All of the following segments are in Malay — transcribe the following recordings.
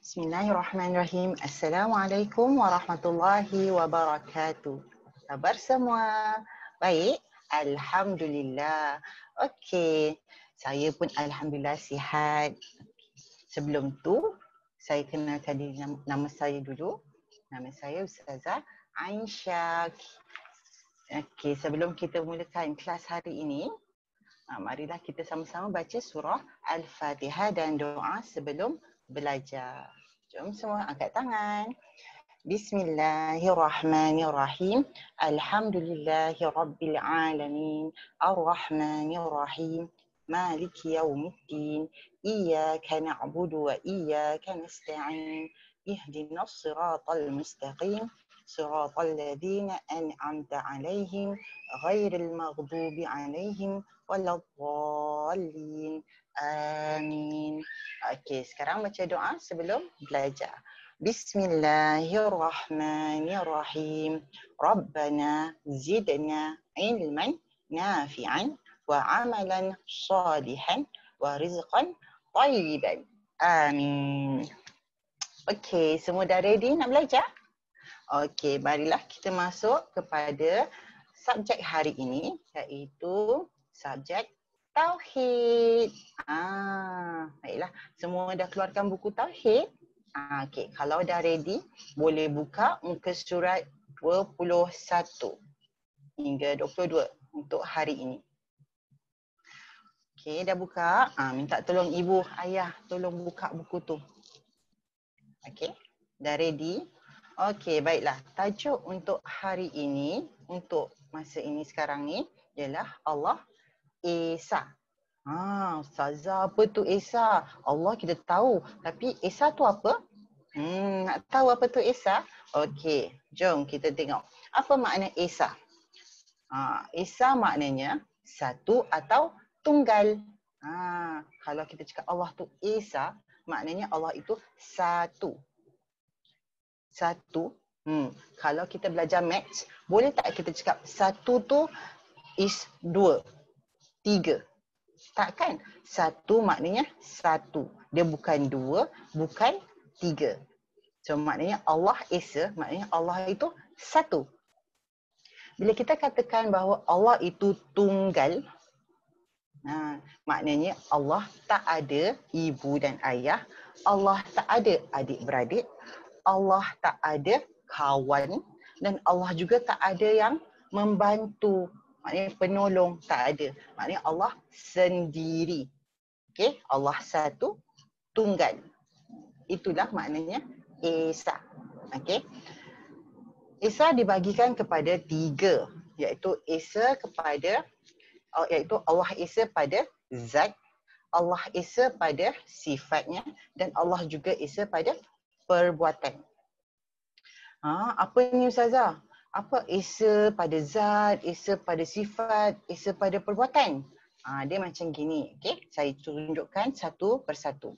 Bismillahirrahmanirrahim. Assalamualaikum warahmatullahi wabarakatuh. Khabar semua? Baik? Alhamdulillah. Okey. Saya pun alhamdulillah sihat. Sebelum tu, saya kenalkan diri nama saya dulu. Nama saya Ustazah Aisyah. Okey, sebelum kita mulakan kelas hari ini, marilah kita sama-sama baca surah Al-Fatihah dan doa sebelum belajar. Jom semua angkat tangan. Bismillahirrahmanirrahim. Alhamdulillahirabbil alamin. Arrahmanirrahim. Maliki yaumiddin. Iyyaka na'budu wa iyyaka nasta'in. Ihdinas siratal mustaqim. Siratal ladzina an'amta 'alaihim ghairil maghdubi 'alaihim waladdallin. Amin. Okey, sekarang baca doa sebelum belajar. Bismillahirrahmanirrahim. Rabbana zidna ilman nafi'an wa amalan salihan wa rizqan tayyiban. Amin. Okey, semua dah ready nak belajar? Okey, marilah kita masuk kepada subjek hari ini, iaitu subjek Tauhid. Baiklah, semua dah keluarkan buku Tauhid? Okey, kalau dah ready, boleh buka muka surat 21 hingga 22 untuk hari ini. Okey, dah buka? Minta tolong ibu, ayah, tolong buka buku tu. Okey, dah ready? Okey, baiklah. Tajuk untuk hari ini, untuk masa ini sekarang ni, ialah Allah Esa. Ustazah, apa tu Esa? Allah kita tahu, tapi Esa tu apa? Nak tahu apa tu Esa? Okey, jom kita tengok. Apa makna Esa? Esa maknanya satu atau tunggal. Kalau kita cakap Allah tu Esa, maknanya Allah itu satu. Satu. Kalau kita belajar maths, boleh tak kita cakap satu tu is dua, tiga? Takkan? Satu maknanya satu. Dia bukan dua, bukan tiga. So maknanya Allah Esa, maknanya Allah itu satu. Bila kita katakan bahawa Allah itu tunggal, maknanya Allah tak ada ibu dan ayah, Allah tak ada adik-beradik, Allah tak ada kawan, dan Allah juga tak ada yang membantu. Maknanya penolong, tak ada. Maknanya Allah sendiri. Okey, Allah satu, tunggal. Itulah maknanya Esa. Okey. Esa dibagikan kepada tiga, iaitu Esa kepada, iaitu Allah Esa pada zat, Allah Esa pada sifatnya, dan Allah juga Esa pada perbuatan. Apa ni Ustazah? Apa Esa pada zat, Esa pada sifat, Esa pada perbuatan? Dia macam gini. Okay? Saya tunjukkan satu persatu.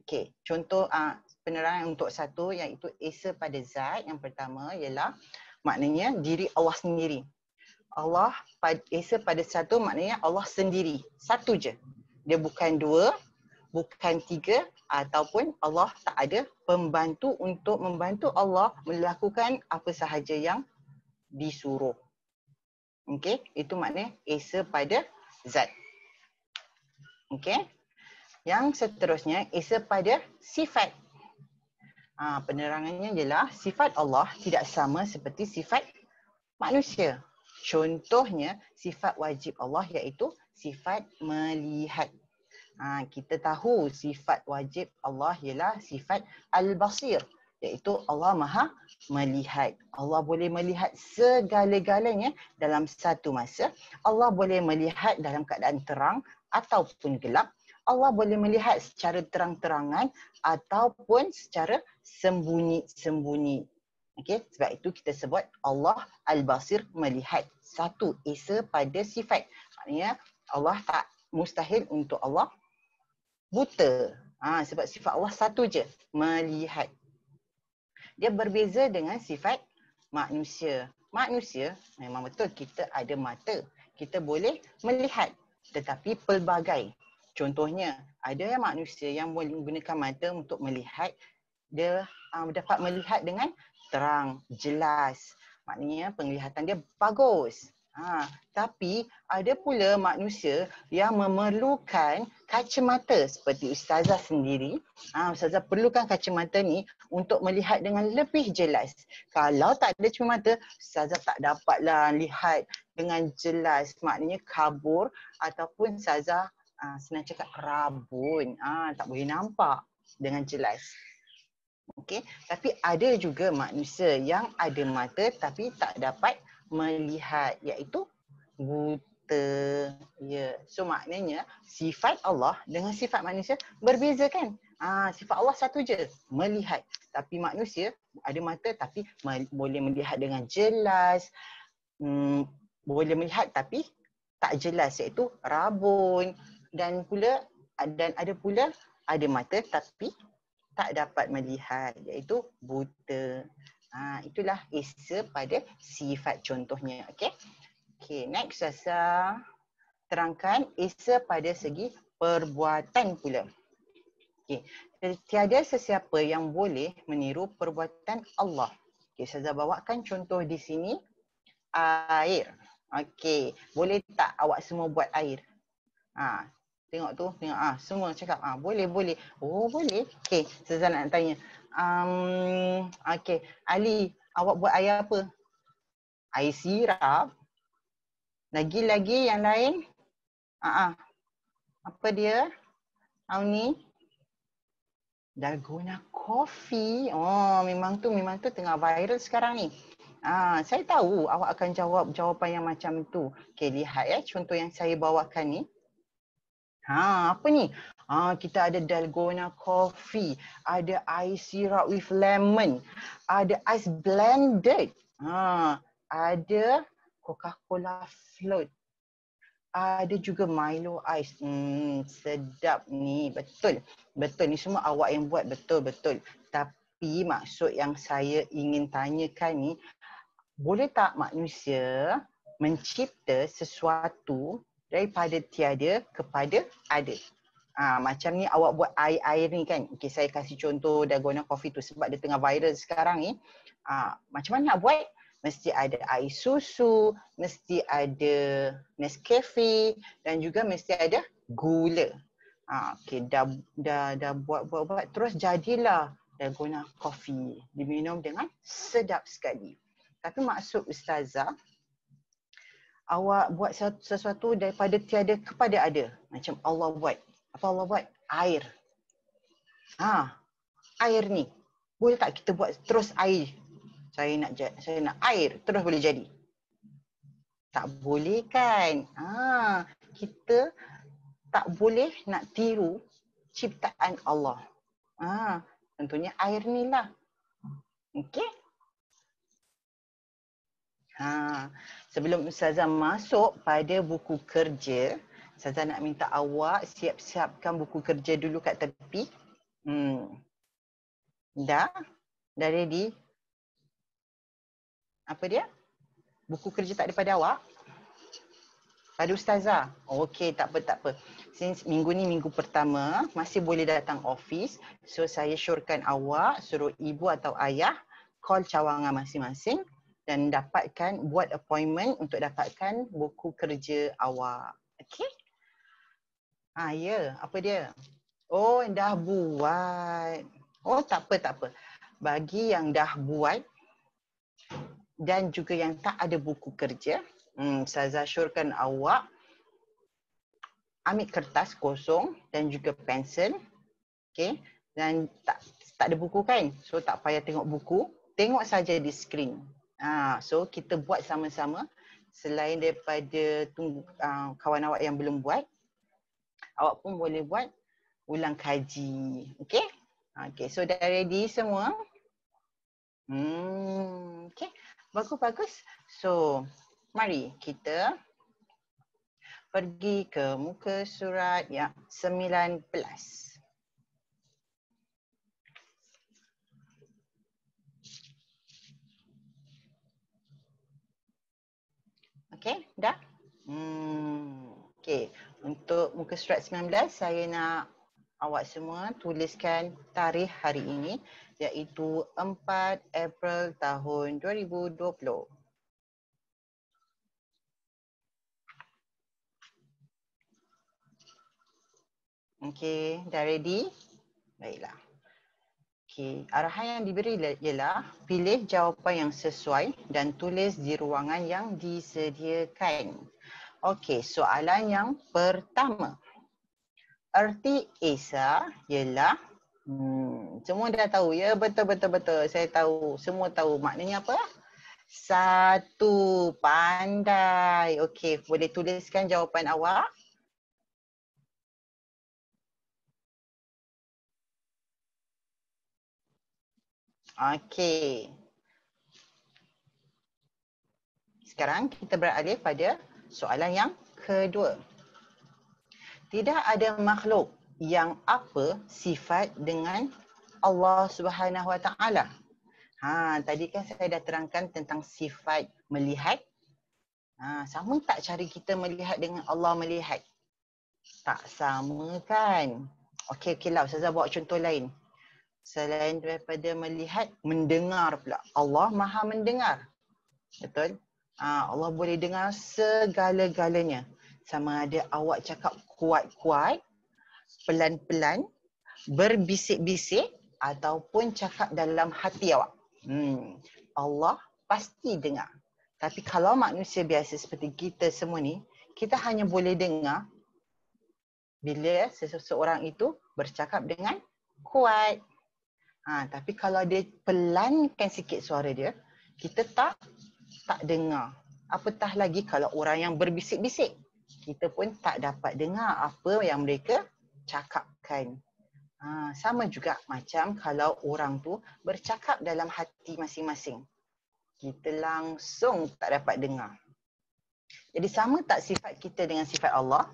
Okay. Contoh penerangan untuk satu, iaitu Esa pada zat. Yang pertama ialah maknanya diri Allah sendiri. Allah Esa pada satu maknanya Allah sendiri. Satu je. Dia bukan dua, bukan tiga, ataupun Allah tak ada pembantu untuk membantu Allah melakukan apa sahaja yang disuruh. Okey, itu maknanya Esa pada zat. Okey. Yang seterusnya Esa pada sifat. Penerangannya ialah sifat Allah tidak sama seperti sifat manusia. Contohnya sifat wajib Allah iaitu sifat melihat. Kita tahu sifat wajib Allah ialah sifat Al-Basir, iaitu Allah Maha melihat. Allah boleh melihat segala-galanya dalam satu masa. Allah boleh melihat dalam keadaan terang ataupun gelap. Allah boleh melihat secara terang-terangan ataupun secara sembunyi-sembunyi. Okey, sebab itu kita sebut Allah Al-Basir, melihat. Satu, Esa pada sifat. Maknanya Allah tak mustahil untuk Allah buta. Sebab sifat Allah satu je, melihat. Dia berbeza dengan sifat manusia. Manusia memang betul kita ada mata. Kita boleh melihat, tetapi pelbagai. Contohnya, ada yang manusia yang boleh menggunakan mata untuk melihat dia dapat melihat dengan terang, jelas. Maknanya penglihatan dia bagus. Tapi ada pula manusia yang memerlukan kacamata seperti ustazah sendiri. Ustazah perlukan kacamata ni untuk melihat dengan lebih jelas. Kalau tak ada kacamata, ustazah tak dapatlah lihat dengan jelas. Maknanya kabur ataupun ustazah senang cakap rabun. Tak boleh nampak dengan jelas. Okey, tapi ada juga manusia yang ada mata tapi tak dapat melihat, iaitu buta. Ya. So maknanya sifat Allah dengan sifat manusia berbeza kan? Sifat Allah satu je, melihat. Tapi manusia ada mata tapi boleh melihat dengan jelas. Boleh melihat tapi tak jelas, iaitu rabun. Dan ada pula ada mata tapi tak dapat melihat, iaitu buta. Itulah Esa pada sifat contohnya. Okey, next Esa terangkan Esa pada segi perbuatan pula. Okey, tiada sesiapa yang boleh meniru perbuatan Allah. Okey, saya bawakan contoh di sini, air. Okey, boleh tak awak semua buat air? Tengok tu, tengok semua cakap boleh. Oh boleh. Okey, saya nak tanya. Okey, Ali, awak buat air apa? Air sirap. Lagi yang lain? Apa dia? Ni? Dalgona coffee. Oh, memang tu tengah viral sekarang ni. Saya tahu awak akan jawab jawapan yang macam tu. Okey, lihat contoh yang saya bawakan ni. Apa ni? Kita ada dalgona coffee, ada air syrup with lemon, ada ice blended, ada Coca-Cola float, ada juga Milo ice. Sedap ni, betul ni semua awak yang buat, betul. Tapi maksud yang saya ingin tanyakan ni, boleh tak manusia mencipta sesuatu daripada tiada kepada ada? Macam ni awak buat air ni kan. Okey, saya kasih contoh dalgona coffee tu sebab dia tengah viral sekarang ni. Macam mana nak buat? Mesti ada air susu, mesti ada Nescafe dan juga mesti ada gula. Okey, dah buat terus jadilah dalgona coffee. Diminum dengan sedap sekali. Tapi maksud ustazah, awak buat sesuatu daripada tiada kepada ada. Macam Allah buat. Apa Allah buat? Air. Air ni. Boleh tak kita buat terus air? Saya nak air terus boleh jadi. Tak boleh kan? Kita tak boleh nak tiru ciptaan Allah. Tentunya air ni lah. Okey? Sebelum Ustazah masuk pada buku kerja, Ustazah nak minta awak siap-siapkan buku kerja dulu kat tepi. Dah ready? Apa dia? Buku kerja tak ada pada awak? Pada Ustazah? Okey, tak apa. Since minggu ni minggu pertama, masih boleh datang office. So saya syorkan awak, suruh ibu atau ayah call cawangan masing-masing dan buat appointment untuk dapatkan buku kerja awak. Okey? Ya, apa dia? Oh, dah buat. Oh, tak apa. Bagi yang dah buat dan juga yang tak ada buku kerja, Ustazah syorkan awak ambil kertas kosong dan juga pensel. Okey? Dan tak ada buku kan? So tak payah tengok buku, tengok saja di skrin. So kita buat sama-sama. Selain daripada kawan awak yang belum buat, awak pun boleh buat ulang kaji. Okey? Okey, so dah ready semua? Okey. Bagus. So, mari kita pergi ke muka surat yang 19. Okey, dah? Okey, untuk muka surat 19 saya nak Awak semua tuliskan tarikh hari ini iaitu 4 April tahun 2020. Okey, dah ready? Baiklah. Okey, arahan yang diberi ialah pilih jawapan yang sesuai dan tulis di ruangan yang disediakan. Okey, soalan yang pertama. Erti Esa ialah semua dah tahu ya, betul. Saya tahu, semua tahu maknanya apa? Satu, pandai. Okey, boleh tuliskan jawapan awak? Okey. Sekarang kita beralih pada soalan yang kedua. Tidak ada makhluk yang apa sifat dengan Allah Subhanahu Wa Taala. Tadi kan saya dah terangkan tentang sifat melihat. Sama tak cara kita melihat dengan Allah melihat? Tak sama kan? Okey lah, Ustazah bawa contoh lain. Selain daripada melihat, mendengar pula. Allah Maha mendengar. Betul? Allah boleh dengar segala-galanya. Sama ada awak cakap kuat-kuat, pelan-pelan, berbisik-bisik ataupun cakap dalam hati awak. Allah pasti dengar. Tapi kalau manusia biasa seperti kita semua ni, kita hanya boleh dengar bila seseorang itu bercakap dengan kuat. Tapi kalau dia pelankan sikit suara dia, kita tak dengar. Apatah lagi kalau orang yang berbisik-bisik, kita pun tak dapat dengar apa yang mereka cakapkan. Sama juga macam kalau orang tu bercakap dalam hati masing-masing, kita langsung tak dapat dengar. Jadi sama tak sifat kita dengan sifat Allah?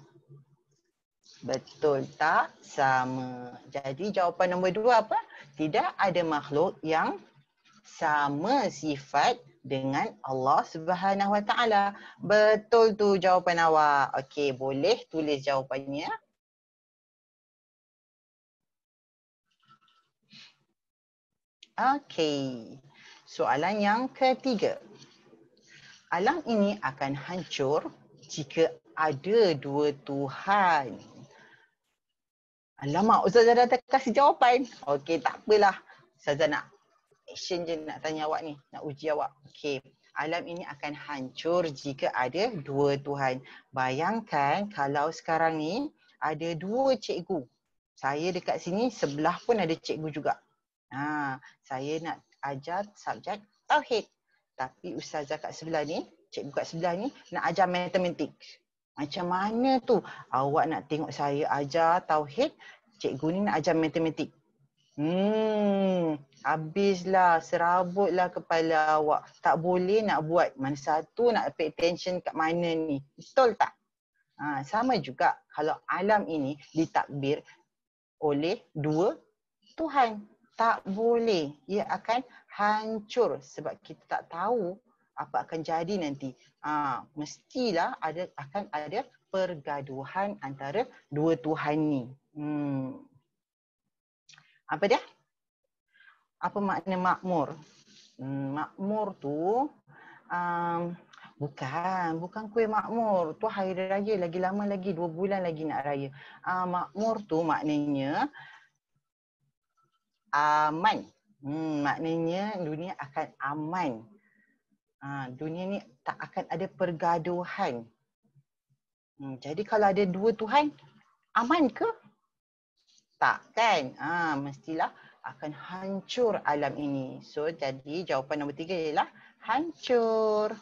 Betul tak? Sama. Jadi jawapan nombor 2 apa? Tidak ada makhluk yang sama sifat dengan Allah Subhanahu Wa Taala. Betul tu jawapan awak. Okey, boleh tulis jawapannya. Okey. Soalan yang ketiga. Alam ini akan hancur jika ada dua Tuhan. Alamak, Ustazah dah kasih jawapan. Okey, tak apalah. Ustazah nak action je nak tanya awak ni, nak uji awak. Okey, alam ini akan hancur jika ada dua Tuhan. Bayangkan kalau sekarang ni ada dua cikgu. Saya dekat sini, sebelah pun ada cikgu juga. Saya nak ajar subjek Tauhid. Tapi Ustazah kat sebelah ni, cikgu kat sebelah ni nak ajar matematik. Macam mana tu? Awak nak tengok saya ajar Tauhid, cikgu ni nak ajar matematik. Habislah, serabutlah kepala awak. Tak boleh nak buat. Mana satu nak pay attention kat mana ni. Betul tak? Sama juga kalau alam ini ditakbir oleh dua Tuhan. Tak boleh. Ia akan hancur sebab kita tak tahu apa akan jadi nanti. Mestilah akan ada pergaduhan antara dua Tuhan ni. Apa dia? Apa makna makmur? Makmur tu bukan kuih makmur. Tu hari raya, lagi lama lagi, 2 bulan lagi nak raya. Makmur tu maknanya aman. Maknanya dunia akan aman. Dunia ni tak akan ada pergaduhan. Jadi kalau ada dua Tuhan, aman ke? Tak kan? Mestilah akan hancur alam ini. So jadi jawapan nombor 3 ialah hancur.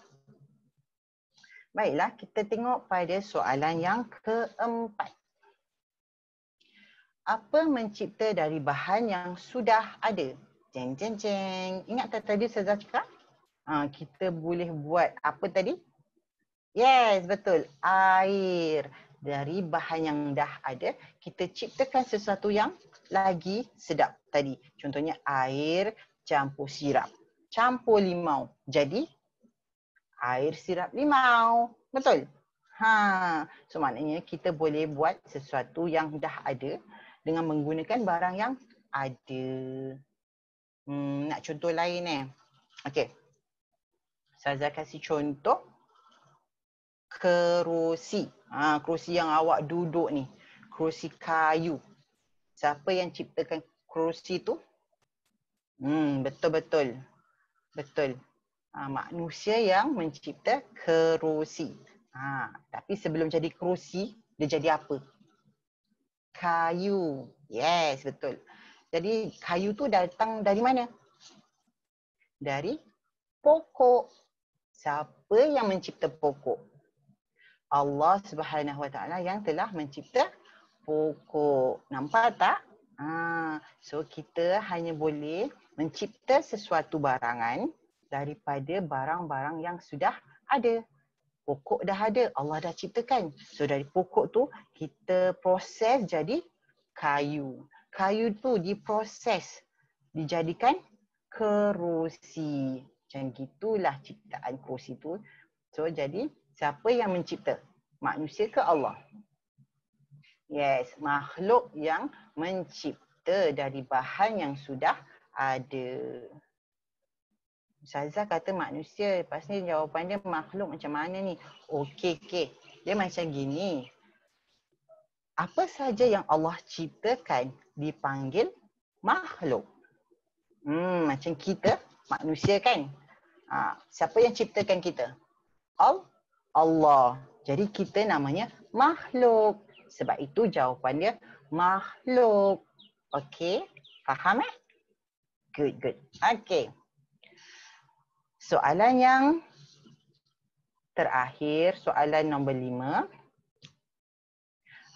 Baiklah, kita tengok pada soalan yang keempat. Apa mencipta dari bahan yang sudah ada? Jeng jeng jeng. Ingat tak tadi Ustazah cakap? Kita boleh buat apa tadi? Yes, betul. Air. Dari bahan yang dah ada, kita ciptakan sesuatu yang lagi sedap tadi. Contohnya air campur sirap. Campur limau. Jadi air sirap limau. Betul? So maknanya kita boleh buat sesuatu yang dah ada dengan menggunakan barang yang ada. Nak contoh lain Okey. Ustazah kasih contoh kerusi. Kerusi yang awak duduk ni. Kerusi kayu. Siapa yang ciptakan kerusi tu? Betul-betul. Betul. Manusia yang mencipta kerusi. Tapi sebelum jadi kerusi, dia jadi apa? Kayu. Yes, betul. Jadi kayu tu datang dari mana? Dari pokok. Siapa yang mencipta pokok? Allah Subhanahu Wa Taala yang telah mencipta pokok. Nampak tak? So kita hanya boleh mencipta sesuatu barangan daripada barang-barang yang sudah ada. Pokok dah ada, Allah dah ciptakan. So dari pokok tu kita proses jadi kayu. Kayu tu diproses, dijadikan kerusi. Macam gitulah ciptaan kerusi tu. So jadi siapa yang mencipta? Manusia ke Allah? Yes, makhluk yang mencipta dari bahan yang sudah ada. Ustazah kata manusia, lepas ni jawapan dia makhluk macam mana ni? Okey. Dia macam gini. Apa saja yang Allah ciptakan dipanggil makhluk. Macam kita, manusia kan? Siapa yang ciptakan kita? Allah. Jadi kita namanya makhluk. Sebab itu jawapan dia makhluk. Okey? Faham Good. Okey. Soalan yang terakhir, soalan nombor 5.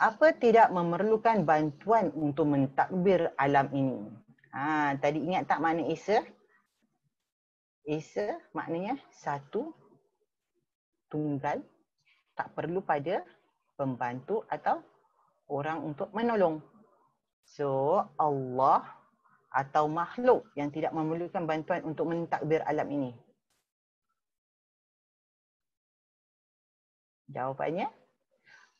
Apa tidak memerlukan bantuan untuk mentadbir alam ini? Tadi ingat tak makna Esa? Esa maknanya satu, tunggal, tak perlu pada pembantu atau orang untuk menolong. So, Allah atau makhluk yang tidak memerlukan bantuan untuk mentadbir alam ini. Jawapannya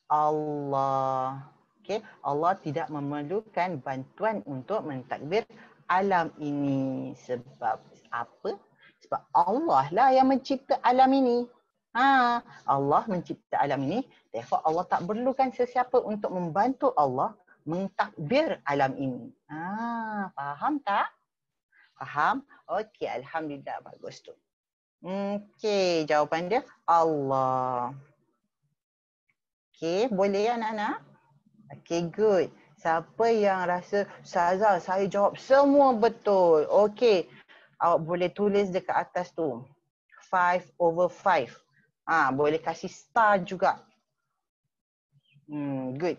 Allah. Okay. Allah tidak memerlukan bantuan untuk mentadbir alam ini. Sebab apa? Sebab Allah lah yang mencipta alam ini. Allah mencipta alam ini. Therefore Allah tak perlukan sesiapa untuk membantu Allah mentadbir alam ini. Faham tak? Faham? Okey, alhamdulillah, bagus tu. Okey, jawapan dia Allah. Okey, boleh anak-anak? Okey, good. Siapa yang rasa, Ustazah, saya jawab semua betul. Okey, awak boleh tulis dekat atas tu. 5/5. Boleh kasih star juga. Good.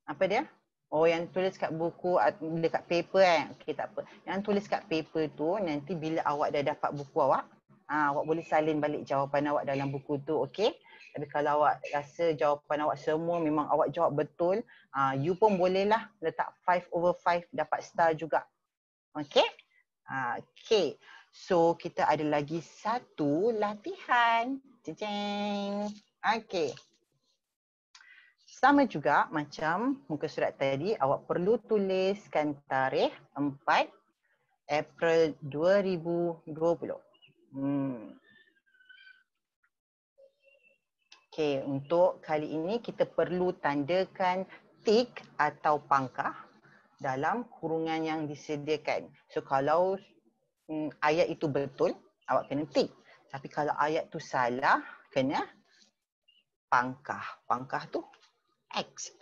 Apa dia? Oh, yang tulis kat buku, dekat paper Okey, tak apa. Yang tulis kat paper tu, nanti bila awak dah dapat buku awak, awak boleh salin balik jawapan awak dalam buku tu, okey? Tapi kalau awak rasa jawapan awak semua memang awak jawab betul, you pun bolehlah letak 5/5 dapat star juga. Okey? Okey. So, kita ada lagi satu latihan. Ceng. Okey. Sama juga macam muka surat tadi, awak perlu tuliskan tarikh 4 April 2020. Okey, untuk kali ini kita perlu tandakan tik atau pangkah dalam kurungan yang disediakan. So kalau ayat itu betul, awak kena tik. Tapi kalau ayat tu salah, kena pangkah. Pangkah tu X.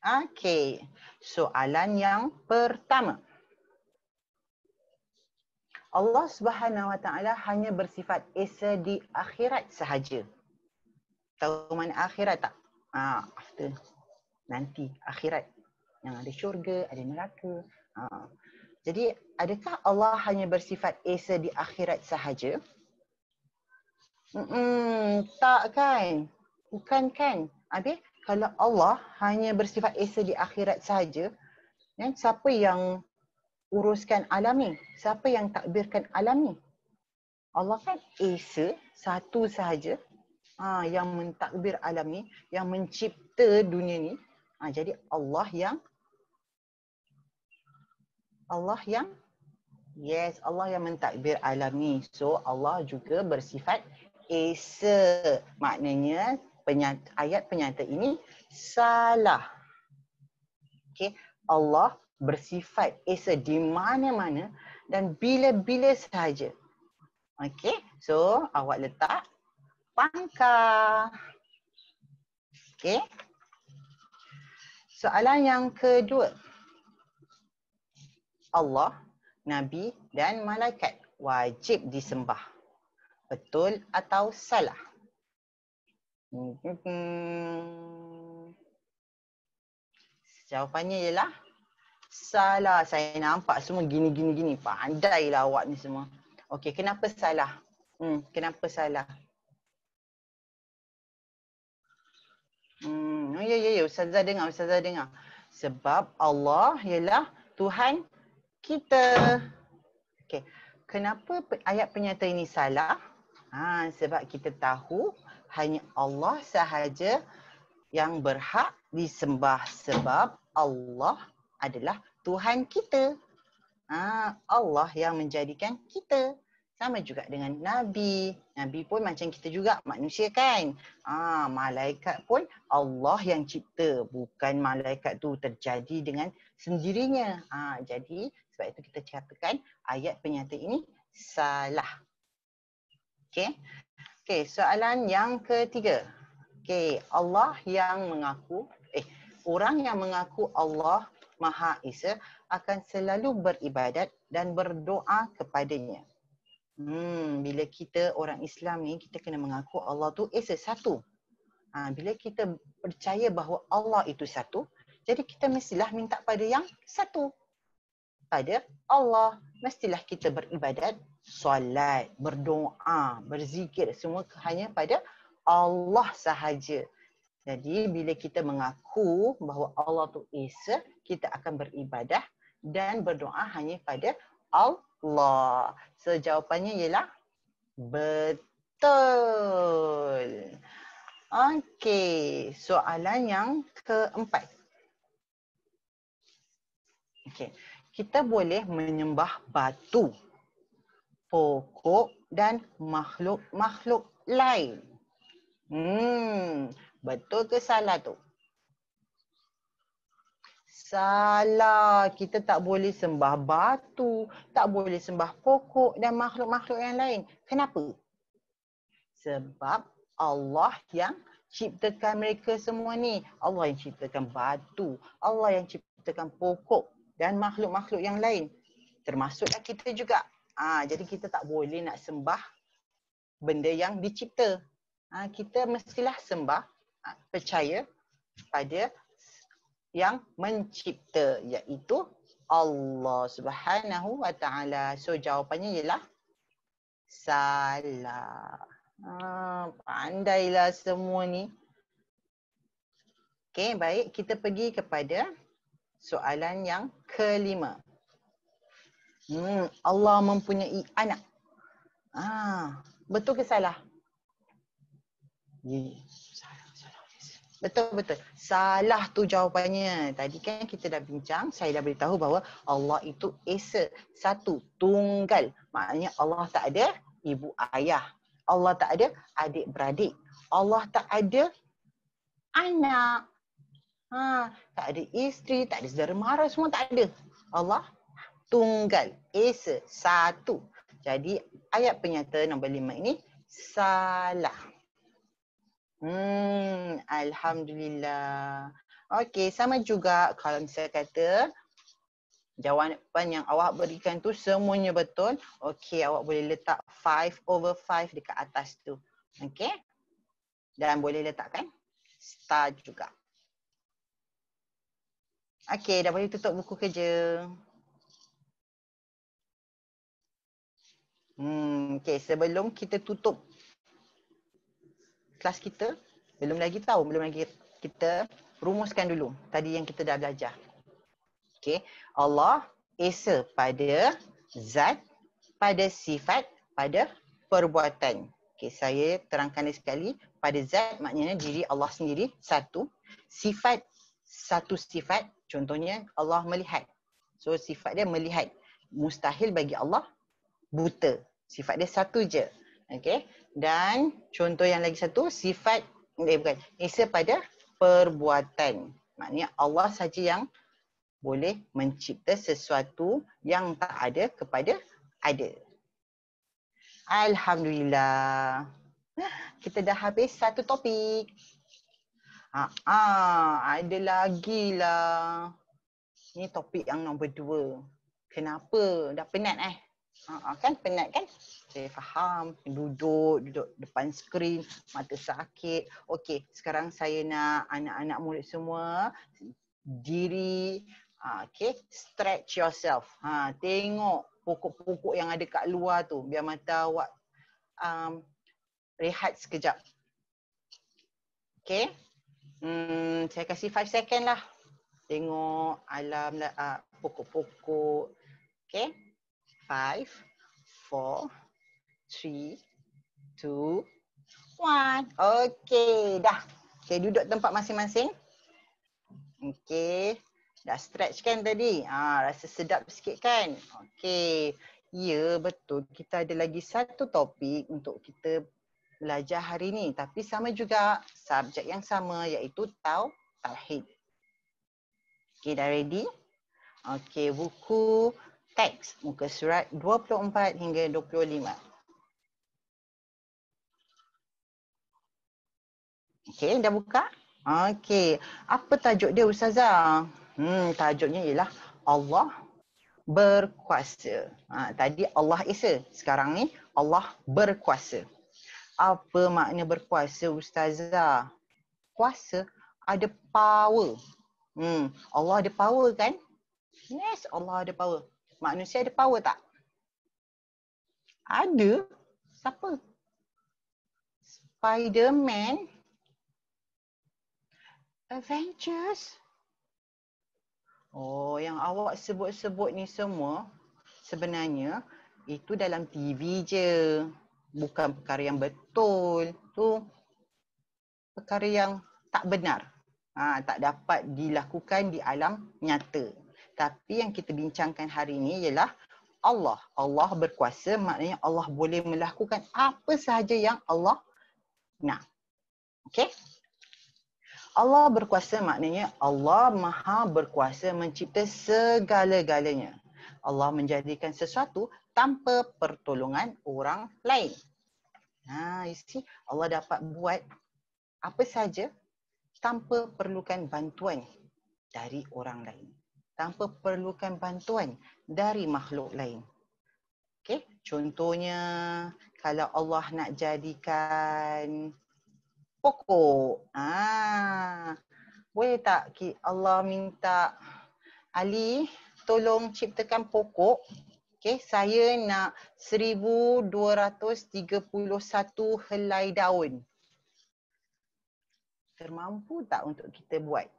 Okey, soalan yang pertama. Allah Subhanahu Wa Taala hanya bersifat esa di akhirat sahaja. Tahu mana akhirat tak? After. Nanti akhirat. Yang ada syurga, ada neraka. Jadi adakah Allah hanya bersifat esa di akhirat sahaja? Tak kan? Bukan kan? Habis kalau Allah hanya bersifat esa di akhirat sahaja, siapa yang uruskan alam ni? Siapa yang takbirkan alam ni? Allah kan esa, satu sahaja. Yang mentadbir alam ni, yang mencipta dunia ni. Jadi Allah yang yes, Allah yang mentadbir alam ni. So Allah juga bersifat Esa. Maknanya ayat penyata ini salah. Okay. Allah bersifat Esa di mana-mana dan bila-bila sahaja. Okay. So awak letak pangkal. Okay. Soalan yang kedua. Allah, Nabi dan malaikat wajib disembah. Betul atau salah? Jawapannya ialah salah. Saya nampak semua gini. Pandailah awak ni semua. Okey, kenapa salah? Kenapa salah? Ya. Ustazah dengar. Sebab Allah ialah Tuhan kita. Okey. Kenapa ayat penyata ini salah? Sebab kita tahu hanya Allah sahaja yang berhak disembah sebab Allah adalah Tuhan kita. Allah yang menjadikan kita. Sama juga dengan Nabi. Nabi pun macam kita juga, manusia kan. Malaikat pun Allah yang cipta. Bukan malaikat tu terjadi dengan sendirinya. Jadi sebab itu kita katakan ayat penyata ini salah. Okey. Soalan yang ketiga. Allah yang mengaku, orang yang mengaku Allah Maha Esa akan selalu beribadat dan berdoa kepadanya. Bila kita orang Islam ni, kita kena mengaku Allah tu Esa, satu. Bila kita percaya bahawa Allah itu satu, jadi kita mestilah minta pada yang satu. Pada Allah. Mestilah kita beribadat, solat, berdoa, berzikir, semua hanya pada Allah sahaja. Jadi bila kita mengaku bahawa Allah tu Esa, kita akan beribadah dan berdoa hanya pada Allah. So jawapannya ialah betul. Okey, soalan yang keempat. Kita boleh menyembah batu, pokok dan makhluk-makhluk lain. Betul ke salah tu? Salah. Kita tak boleh sembah batu, tak boleh sembah pokok dan makhluk-makhluk yang lain. Kenapa? Sebab Allah yang ciptakan mereka semua ni. Allah yang ciptakan batu, Allah yang ciptakan pokok dan makhluk-makhluk yang lain. Termasuklah kita juga. Jadi kita tak boleh nak sembah benda yang dicipta. Kita mestilah sembah, percaya pada yang mencipta, iaitu Allah Subhanahu Wa Taala. So jawapannya ialah salah. Pandailah semua ni. Okey, baik, kita pergi kepada soalan yang kelima. Allah mempunyai anak. Betul ke salah? Betul. Salah tu jawapannya. Tadi kan kita dah bincang, saya dah beritahu bahawa Allah itu Esa, satu, tunggal. Maknanya Allah tak ada ibu ayah. Allah tak ada adik-beradik. Allah tak ada anak. Tak ada isteri, tak ada saudara mara, semua tak ada. Allah tunggal, Esa, satu. Jadi ayat penyata nombor 5 ini salah. Alhamdulillah. Okey, sama juga kalau saya kata jawapan yang awak berikan tu semuanya betul. Okey, awak boleh letak 5/5 dekat atas tu. Okey. Dan boleh letakkan star juga. Okey, dah boleh tutup buku kerja. Okey, sebelum kita tutup kelas kita, belum lagi kita rumuskan dulu tadi yang kita dah belajar. Okey, Allah Esa pada zat, pada sifat, pada perbuatan. Okey, saya terangkan lagi sekali. Pada zat maknanya diri Allah sendiri satu. Sifat, satu sifat, contohnya Allah melihat. So sifat dia melihat. Mustahil bagi Allah buta. Sifat dia satu je. Okey. Dan contoh yang lagi satu, sifat bukan, esa pada perbuatan. Maknanya Allah saja yang boleh mencipta sesuatu yang tak ada kepada ada. Alhamdulillah. Kita dah habis satu topik. Ada lagi lah. Ni topik yang nombor 2. Kenapa? Dah penat kan penat kan? Saya faham. Duduk depan skrin, mata sakit. Okey, sekarang saya nak anak-anak murid semua diri. Okey, stretch yourself. Tengok pokok-pokok yang ada kat luar tu. Biar mata awak rehat sekejap. Okey. Saya kasih 5 second lah. Tengok alam pokok-pokok. Okey. 5, 4, 3, 2, 1. Okey, dah. Okey, duduk tempat masing-masing. Okey. Dah stretch kan tadi? Rasa sedap sikit kan? Okey. Ya, betul. Kita ada lagi satu topik untuk kita belajar hari ni. Tapi sama juga subjek yang sama iaitu Tauhid. Okey, dah ready? Okey, buku teks muka surat 24 hingga 25. Okey, dah buka? Okey, apa tajuk dia Ustazah? Tajuknya ialah Allah berkuasa. Tadi Allah Esa, sekarang ni Allah berkuasa. Apa makna berkuasa Ustazah? Kuasa ada power. Allah ada power kan? Yes, Allah ada power. Manusia ada power tak? Ada. Siapa? Spiderman? Avengers? Oh, yang awak sebut-sebut ni semua sebenarnya itu dalam TV je. Bukan perkara yang betul. Tu perkara yang tak benar. Tak dapat dilakukan di alam nyata. Tapi yang kita bincangkan hari ini ialah Allah. Allah berkuasa, maknanya Allah boleh melakukan apa sahaja yang Allah nak. Okey? Allah berkuasa maknanya Allah maha berkuasa mencipta segala-galanya. Allah menjadikan sesuatu tanpa pertolongan orang lain. You see, Allah dapat buat apa saja tanpa perlukan bantuan dari orang lain. Tanpa perlukan bantuan dari makhluk lain. Okey, contohnya kalau Allah nak jadikan pokok. Boleh tak Allah minta Ali tolong ciptakan pokok. Okey, saya nak 1231 helai daun. Termampu tak untuk kita buat?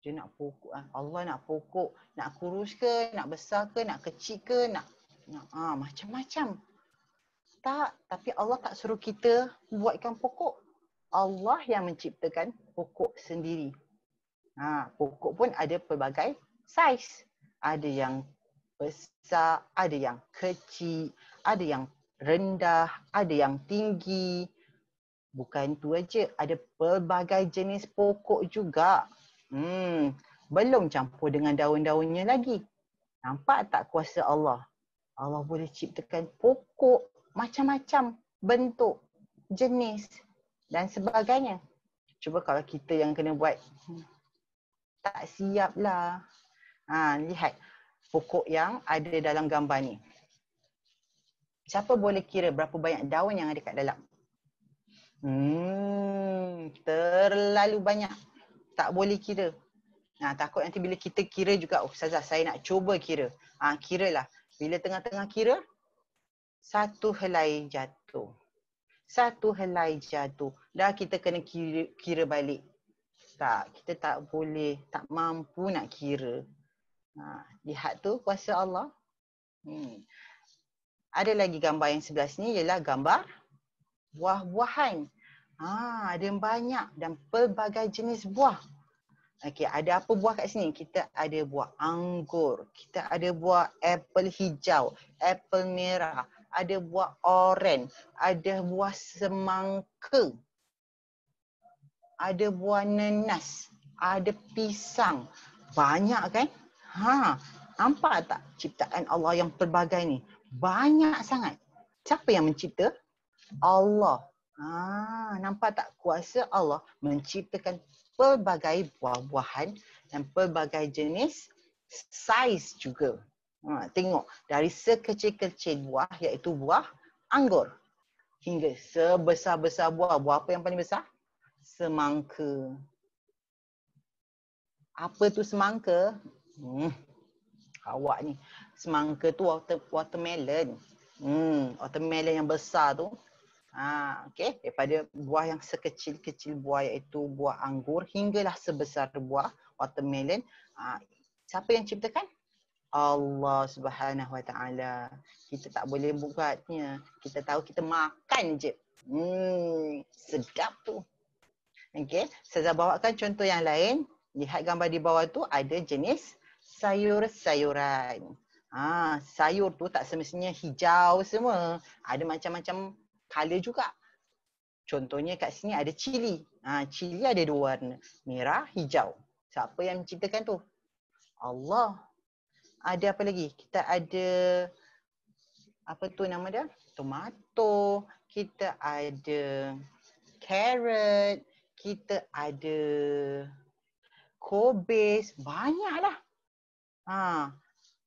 Dia nak pokok. Allah nak pokok, nak kurus ke, nak besar ke, nak kecil ke, nak macam-macam. Tak, tapi Allah tak suruh kita buatkan pokok. Allah yang menciptakan pokok sendiri. Pokok pun ada pelbagai saiz. Ada yang besar, ada yang kecil, ada yang rendah, ada yang tinggi. Bukan tu aja, ada pelbagai jenis pokok juga. Belum campur dengan daun-daunnya lagi. Nampak tak kuasa Allah? Allah boleh ciptakan pokok macam-macam bentuk, jenis dan sebagainya. Cuba kalau kita yang kena buat, tak siap lah. Lihat pokok yang ada dalam gambar ni. Siapa boleh kira berapa banyak daun yang ada kat dalam? Terlalu banyak. Tak boleh kira. Takut nanti bila kita kira juga, Ustazah saya nak cuba kira. Kiralah. Bila tengah-tengah kira, satu helai jatuh. Satu helai jatuh. Dah kita kena kira balik. Tak, kita tak boleh, tak mampu nak kira. Lihat tu kuasa Allah. Ada lagi gambar yang sebelah sini ialah gambar buah-buahan. Ada banyak dan pelbagai jenis buah. Okey, ada apa buah kat sini? Kita ada buah anggur, kita ada buah apel hijau, apel merah, ada buah oren, ada buah semangka, ada buah nenas, ada pisang. Banyak kan? Nampak tak ciptaan Allah yang pelbagai ni? Banyak sangat. Siapa yang mencipta? Allah. Nampak tak kuasa Allah menciptakan pelbagai buah-buahan dan pelbagai jenis saiz juga. Tengok dari sekecil-kecil buah iaitu buah anggur hingga sebesar-besar buah. Buah apa yang paling besar? Semangka. Apa tu semangka? Awak ni. Semangka tu watermelon. Watermelon yang besar tu. Okey, daripada buah yang sekecil-kecil buah iaitu buah anggur hinggalah sebesar buah watermelon. Siapa yang ciptakan? Allah Subhanahu Wa Taala. Kita tak boleh buatnya. Kita tahu kita makan je. Sedap tu. Okey, saya bawakan contoh yang lain. Lihat gambar di bawah tu ada jenis sayur-sayuran. Sayur tu tak semestinya hijau semua. Ada macam-macam color juga. Contohnya kat sini ada cili. Cili ada dua warna. Merah, hijau. Siapa yang menciptakan tu? Allah. Ada apa lagi? Kita ada, apa tu nama dia? Tomato. Kita ada carrot. Kita ada kobis. Banyaklah.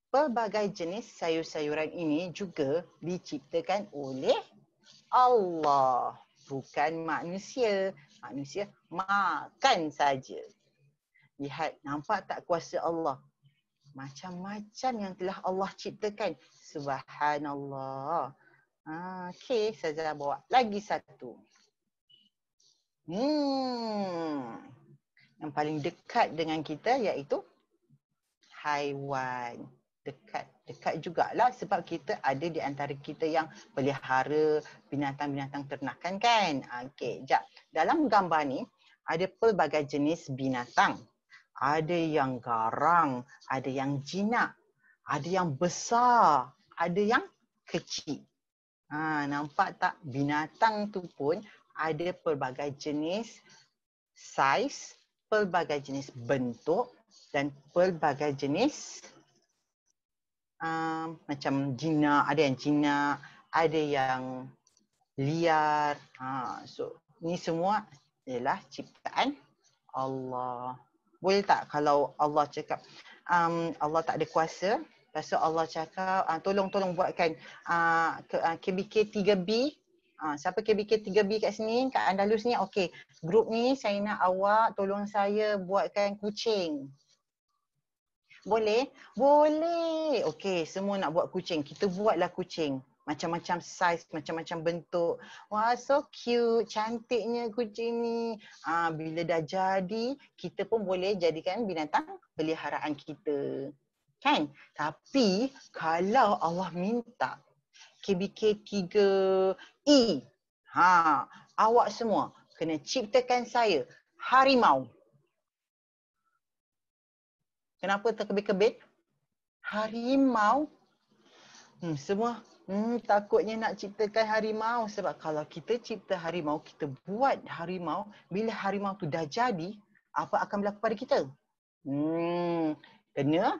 Pelbagai jenis sayur-sayuran ini juga diciptakan oleh Allah, bukan manusia. Manusia makan saja. Lihat, nampak tak kuasa Allah? Macam-macam yang telah Allah ciptakan. Subhanallah. Okey, saya bawa lagi satu. Yang paling dekat dengan kita iaitu haiwan. Dekat jugalah sebab kita ada di antara kita yang pelihara binatang-binatang ternakan kan. Okey, jap. Dalam gambar ni ada pelbagai jenis binatang. Ada yang garang, ada yang jinak, ada yang besar, ada yang kecil. Nampak tak? Binatang tu pun ada pelbagai jenis saiz, pelbagai jenis bentuk dan pelbagai jenis macam jinak, ada yang jinak, ada yang liar. So ni semua ialah ciptaan Allah. Boleh tak kalau Allah cakap Allah tak ada kuasa, lepas tu Allah cakap tolong buatkan KBK 3B. Siapa KBK 3B kat sini, kat Andalus ni? Okey, grup ni saya nak awak tolong saya buatkan kucing. Boleh? Boleh. Okey, semua nak buat kucing. Kita buatlah kucing. Macam-macam saiz, macam-macam bentuk. Wah, so cute. Cantiknya kucing ni. Bila dah jadi, kita pun boleh jadikan binatang peliharaan kita. Kan? Tapi, kalau Allah minta KBK 3E, awak semua kena ciptakan saya harimau. Kenapa terkebit-kebit? Harimau. Semua takutnya nak ciptakan harimau. Sebab kalau kita cipta harimau, kita buat harimau. Bila harimau tu dah jadi, apa akan berlaku pada kita? Kena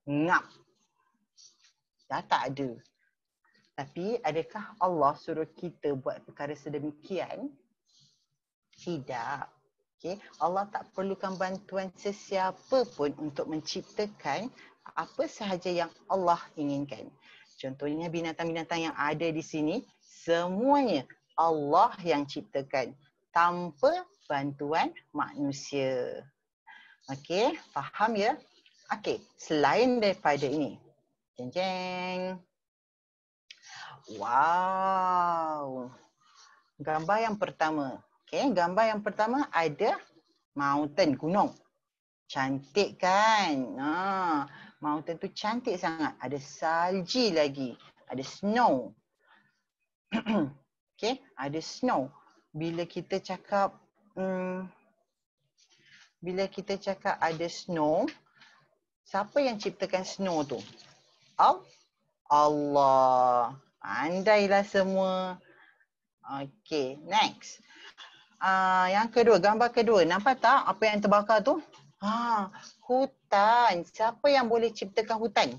ngap. Dah tak ada. Tapi adakah Allah suruh kita buat perkara sedemikian? Tidak. Okay. Allah tak perlukan bantuan sesiapa pun untuk menciptakan apa sahaja yang Allah inginkan. Contohnya binatang-binatang yang ada di sini, semuanya Allah yang ciptakan tanpa bantuan manusia. Okey, faham ya? Okey, selain daripada ini. Jeng jeng. Wow. Gambar yang pertama. Okay, gambar yang pertama ada mountain, gunung. Cantik kan? Mountain tu cantik sangat. Ada salji lagi. Ada snow. Okay, ada snow. Bila kita cakap ada snow, siapa yang ciptakan snow tu? Allah. Pandailah semua. Okay, next. Yang kedua, gambar kedua. Nampak tak apa yang terbakar tu? Hutan. Siapa yang boleh ciptakan hutan?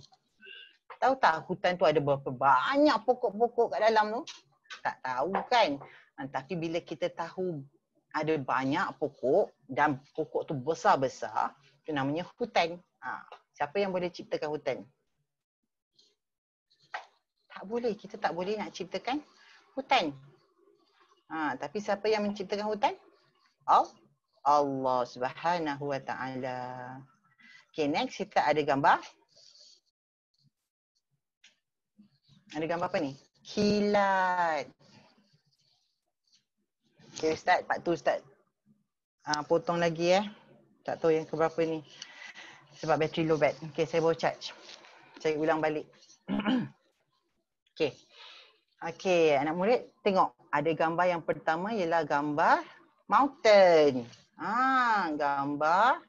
Tahu tak hutan tu ada berapa banyak pokok-pokok kat dalam tu? Tak tahu kan? Tapi bila kita tahu ada banyak pokok dan pokok tu besar-besar, itu namanya hutan. Siapa yang boleh ciptakan hutan? Tak boleh. Kita tak boleh nak ciptakan hutan. Tapi siapa yang menciptakan hutan? Allah Subhanahu wa ta'ala. Okay, next kita ada gambar. Ada gambar apa ni? Kilat. Okay Ustaz, part tu Ustaz. Potong lagi Tak tahu yang keberapa ni. Sebab bateri low bat. Okay, saya bawa charge. Saya ulang balik. Okay. Okay, anak murid tengok. Ada gambar yang pertama ialah gambar mountain. Gambar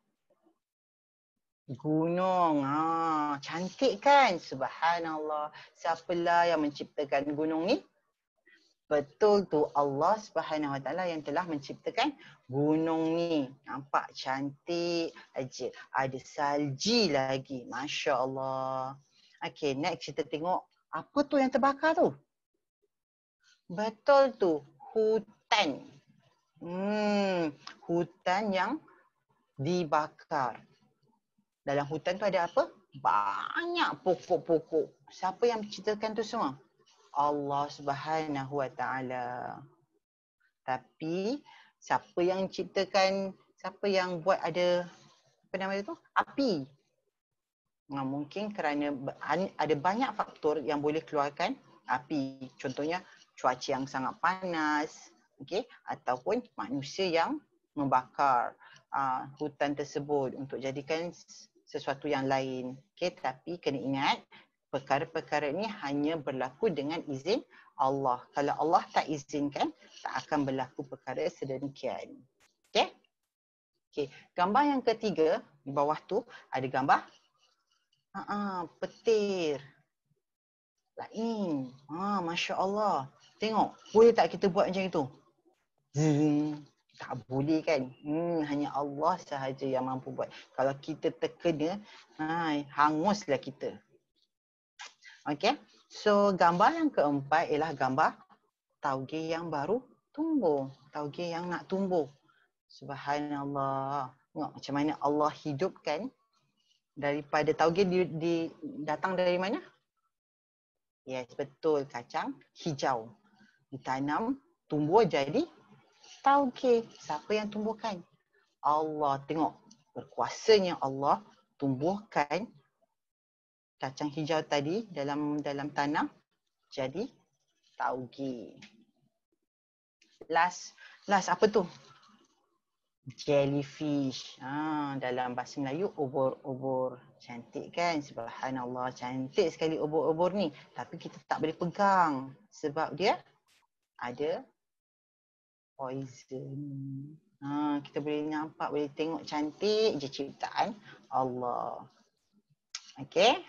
gunung. Cantik kan? Subhanallah. Siapalah yang menciptakan gunung ni? Betul tu, Allah Subhanahu Wa Taala yang telah menciptakan gunung ni. Nampak cantik aja. Ada salji lagi. Masya Allah. Okay, next kita tengok apa tu yang terbakar tu? Betul tu, hutan. Hutan yang dibakar. Dalam hutan tu ada apa? Banyak pokok-pokok. Siapa yang menciptakan tu semua? Allah Subhanahu Wa Taala. Tapi siapa yang ciptakan, siapa yang buat ada apa nama itu? Api. Mungkin kerana ada banyak faktor yang boleh keluarkan api. Contohnya cuaca yang sangat panas, okey, ataupun manusia yang membakar hutan tersebut untuk jadikan sesuatu yang lain. Okey, tapi kena ingat perkara-perkara ini hanya berlaku dengan izin Allah. Kalau Allah tak izinkan, tak akan berlaku perkara sedemikian. Okey? Okey, gambar yang ketiga di bawah tu ada gambar petir. Lain. Masya Allah. Tengok, boleh tak kita buat macam itu? Tak boleh kan? Hanya Allah sahaja yang mampu buat. Kalau kita terkena, hanguslah kita. Okay, so gambar yang keempat ialah gambar tauge yang baru tumbuh. Tauge yang nak tumbuh. Subhanallah. Tengok macam mana Allah hidupkan daripada tauge datang dari mana? Yes, betul. Kacang hijau. Ditanam, tumbuh jadi tauge. Siapa yang tumbuhkan? Allah. Tengok. Berkuasanya Allah tumbuhkan kacang hijau tadi dalam tanah jadi tauge. Last apa tu? Jellyfish. Dalam bahasa Melayu ubur-ubur. Cantik kan? Subhanallah, cantik sekali ubur-ubur ni. Tapi kita tak boleh pegang sebab dia ada poison. Kita boleh nampak, boleh tengok cantik je ciptaan Allah. Okey.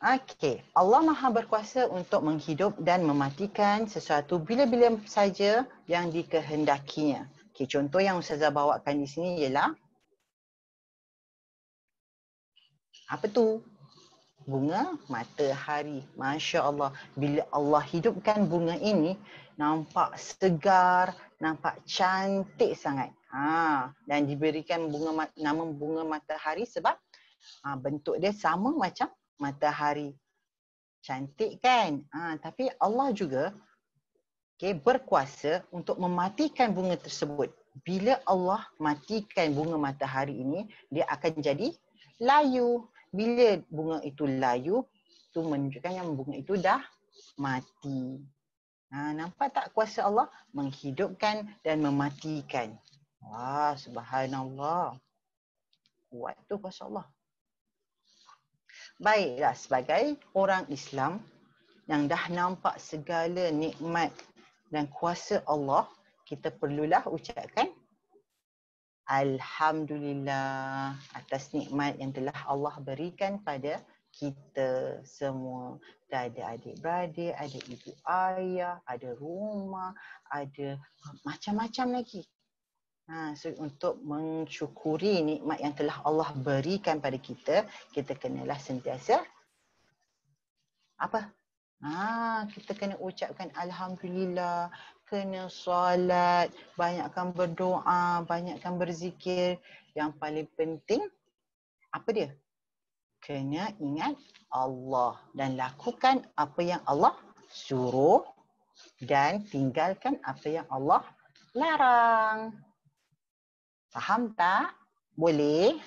Okey, Allah Maha Berkuasa untuk menghidup dan mematikan sesuatu bila-bila saja yang dikehendakinya. Okey, contoh yang Ustazah bawakan di sini ialah apa tu? Bunga matahari. Masya Allah. Bila Allah hidupkan bunga ini, nampak segar, nampak cantik sangat. Dan diberikan nama bunga matahari sebab bentuk dia sama macam matahari. Cantik kan? Tapi Allah juga berkuasa untuk mematikan bunga tersebut. Bila Allah matikan bunga matahari ini, dia akan jadi layu. Bila bunga itu layu, itu menunjukkan yang bunga itu dah mati. Nampak tak kuasa Allah menghidupkan dan mematikan? Wah, subhanallah. Kuat tu kuasa Allah. Baiklah, sebagai orang Islam yang dah nampak segala nikmat dan kuasa Allah, kita perlulah ucapkan Alhamdulillah atas nikmat yang telah Allah berikan pada kita semua. Dah ada adik-beradik, ada ibu ayah, ada rumah, ada macam-macam lagi. So untuk mensyukuri nikmat yang telah Allah berikan pada kita, kita kenalah sentiasa apa? Kita kena ucapkan Alhamdulillah, kena solat, banyakkan berdoa, banyakkan berzikir. Yang paling penting, apa dia? Kena ingat Allah dan lakukan apa yang Allah suruh dan tinggalkan apa yang Allah larang. Faham tak? Boleh?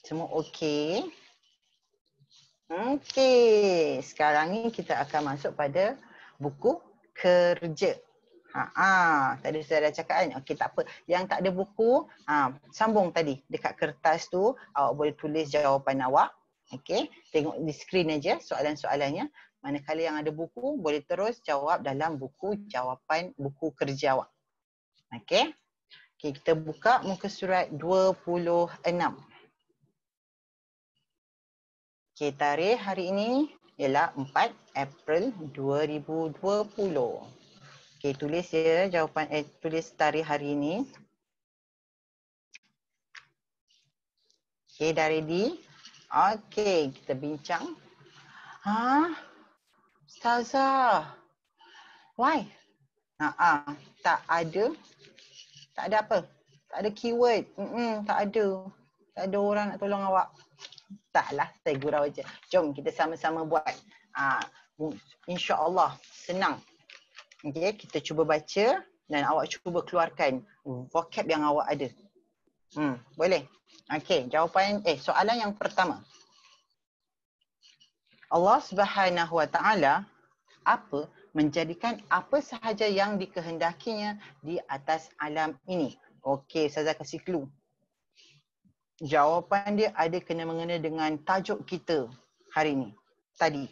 Semua okey? Okey, sekarang ni kita akan masuk pada buku kerja. Tadi saya dah cakap kan. Okey, tak apa. Yang tak ada buku, sambung tadi. Dekat kertas tu, awak boleh tulis jawapan awak. Okey, tengok di skrin aja soalan-soalannya. Manakala yang ada buku, boleh terus jawab dalam buku jawapan buku kerja awak. Okey. Okey, kita buka muka surat 26. Okay, tarikh hari ini ialah 4 April 2020. Okay, tulis ya jawapan, tulis tarikh hari ini. Okay, dah ready? Okay, kita bincang. Ustazah. Why? Tak ada apa? Tak ada keyword. Tak ada. Tak ada orang nak tolong awak. Taklah, saya gurau je. Jom kita sama-sama buat. InsyaAllah senang. Okay, kita cuba baca dan awak cuba keluarkan vocab yang awak ada. Boleh? Okay, soalan yang pertama. Allah Subhanahu Wa Taala menjadikan apa sahaja yang dikehendakinya di atas alam ini. Okay, Ustazah kasih clue. Jawapan dia ada kena mengena dengan tajuk kita hari ini, tadi.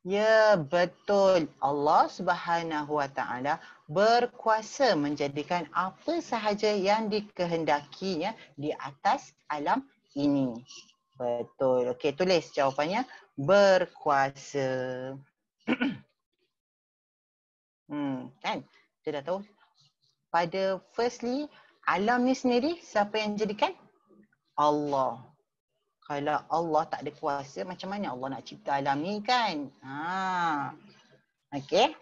Ya, betul. Allah Subhanahu Wa Taala berkuasa menjadikan apa sahaja yang dikehendakinya di atas alam ini. Betul. Okey, tulis jawapannya berkuasa. Kan? Kita dah tahu. Pada firstly, alam ni sendiri siapa yang jadikan? Allah. Kalau Allah tak ada kuasa, macam mana Allah nak cipta alam ni kan? Okay.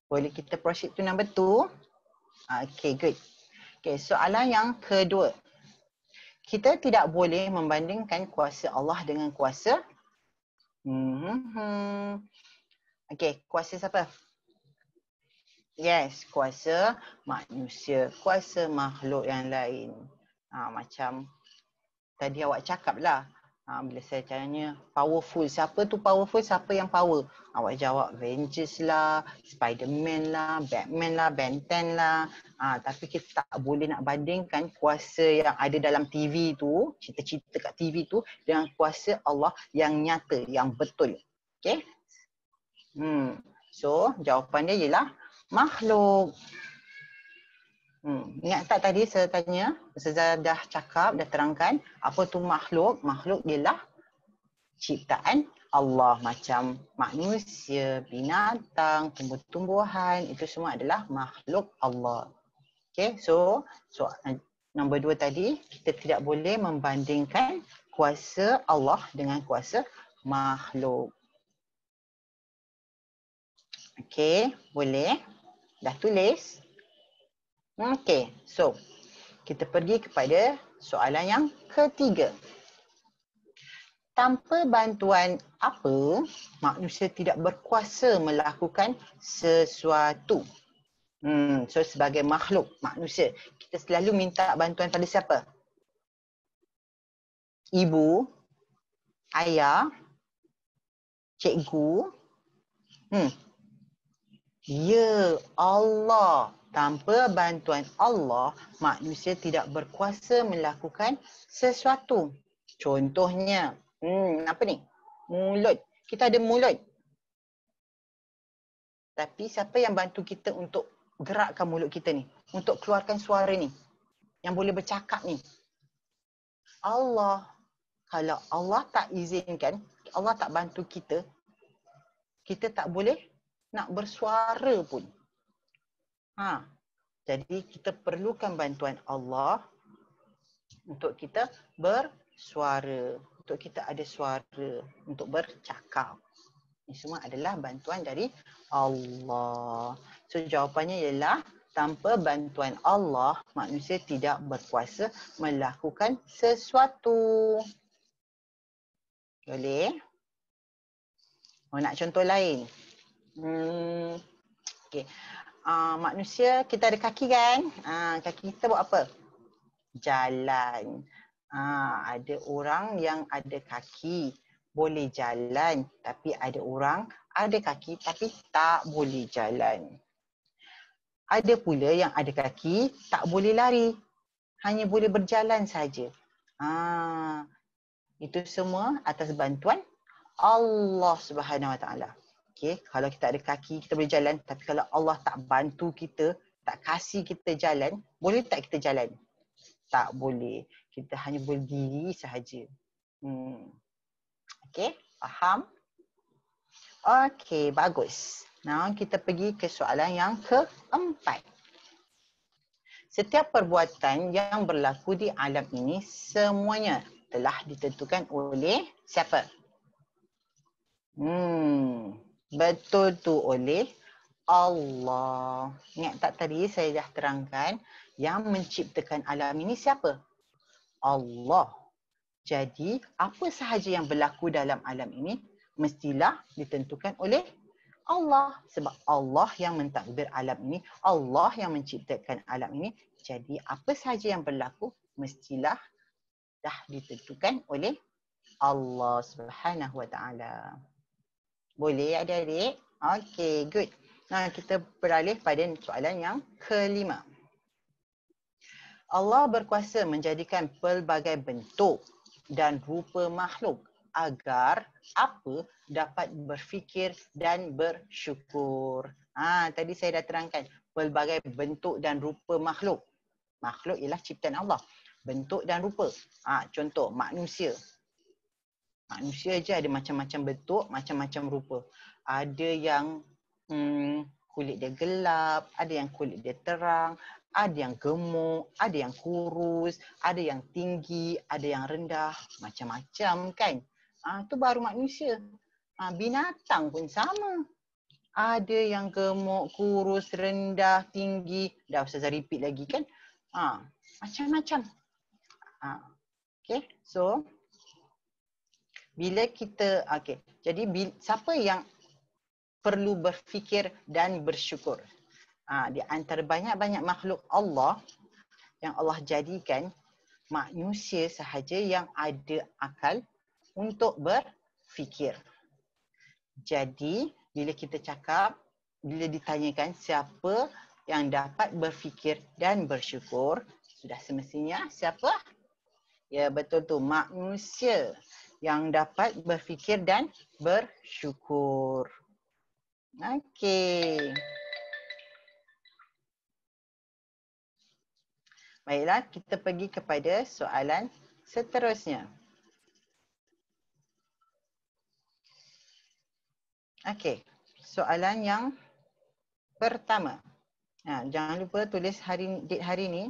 Boleh kita proceed to number 2? Okay, good. Okay, soalan yang kedua. Kita tidak boleh membandingkan kuasa Allah dengan kuasa. Okay, kuasa siapa? Yes, kuasa manusia, kuasa makhluk yang lain. Macam tadi awak cakap lah. Bila saya tanya powerful, siapa tu powerful, siapa yang power? Awak jawab Avengers lah, Spiderman lah, Batman lah, Ben 10 lah. Tapi kita tak boleh nak bandingkan kuasa yang ada dalam TV tu, cerita-cerita kat TV tu dengan kuasa Allah yang nyata, yang betul. Okay? So, jawapan dia ialah makhluk. Ingat tak tadi saya tanya, saya dah cakap, dah terangkan apa tu makhluk? Makhluk ialah ciptaan Allah, macam manusia, binatang, tumbuh-tumbuhan, itu semua adalah makhluk Allah. Okay, so nombor 2 tadi, kita tidak boleh membandingkan kuasa Allah dengan kuasa makhluk. Okay, boleh? Dah tulis? Okay, so kita pergi kepada soalan yang ketiga. Tanpa bantuan apa manusia tidak berkuasa melakukan sesuatu? So sebagai makhluk manusia, kita selalu minta bantuan pada siapa? Ibu, ayah, cikgu. Ya, Allah. Tanpa bantuan Allah, manusia tidak berkuasa melakukan sesuatu. Contohnya, apa ni? Mulut. Kita ada mulut. Tapi siapa yang bantu kita untuk gerakkan mulut kita ni? Untuk keluarkan suara ni? Yang boleh bercakap ni? Allah. Kalau Allah tak izinkan, Allah tak bantu kita, kita tak boleh nak bersuara pun. Jadi kita perlukan bantuan Allah untuk kita bersuara, untuk kita ada suara, untuk bercakap. Ini semua adalah bantuan dari Allah. So jawapannya ialah tanpa bantuan Allah, manusia tidak berkuasa melakukan sesuatu. Boleh? Nak contoh lain? Okay. Manusia, kita ada kaki kan? Kaki kita buat apa? Jalan. Ada orang yang ada kaki boleh jalan, tapi ada orang ada kaki tapi tak boleh jalan. Ada pula yang ada kaki tak boleh lari, hanya boleh berjalan saja. Itu semua atas bantuan Allah Subhanahu Wa Taala. Okay, kalau kita ada kaki kita boleh jalan, tapi kalau Allah tak bantu kita, tak kasih kita jalan, boleh tak kita jalan? Tak boleh. Kita hanya berdiri sahaja. Okay, faham? Okay, bagus. Now kita pergi ke soalan yang keempat. Setiap perbuatan yang berlaku di alam ini semuanya telah ditentukan oleh siapa? Betul tu, oleh Allah. Ingat tak tadi saya dah terangkan yang menciptakan alam ini siapa? Allah. Jadi apa sahaja yang berlaku dalam alam ini mestilah ditentukan oleh Allah. Sebab Allah yang mentakdir alam ini, Allah yang menciptakan alam ini. Jadi apa sahaja yang berlaku mestilah dah ditentukan oleh Allah Subhanahu Wa Taala. Boleh adik-adik? Okay, good. Nah, kita beralih pada soalan yang kelima. Allah berkuasa menjadikan pelbagai bentuk dan rupa makhluk agar apa dapat berfikir dan bersyukur. Tadi saya dah terangkan pelbagai bentuk dan rupa makhluk. Makhluk ialah ciptaan Allah. Bentuk dan rupa. Contoh manusia. Manusia je ada macam-macam bentuk, macam-macam rupa. Ada yang kulit dia gelap, ada yang kulit dia terang, ada yang gemuk, ada yang kurus, ada yang tinggi, ada yang rendah, macam-macam kan. Itu baru manusia. Binatang pun sama. Ada yang gemuk, kurus, rendah, tinggi. Dah Ustazah repeat lagi kan. Macam-macam. Okay, so bila kita, jadi siapa yang perlu berfikir dan bersyukur? Di antara banyak-banyak makhluk Allah yang Allah jadikan, manusia sahaja yang ada akal untuk berfikir. Jadi bila kita cakap, bila ditanyakan siapa yang dapat berfikir dan bersyukur, sudah semestinya siapa? Ya, betul tu, manusia yang dapat berfikir dan bersyukur. Okey. Baiklah, kita pergi kepada soalan seterusnya. Okey, soalan yang pertama. Jangan lupa tulis date hari ni.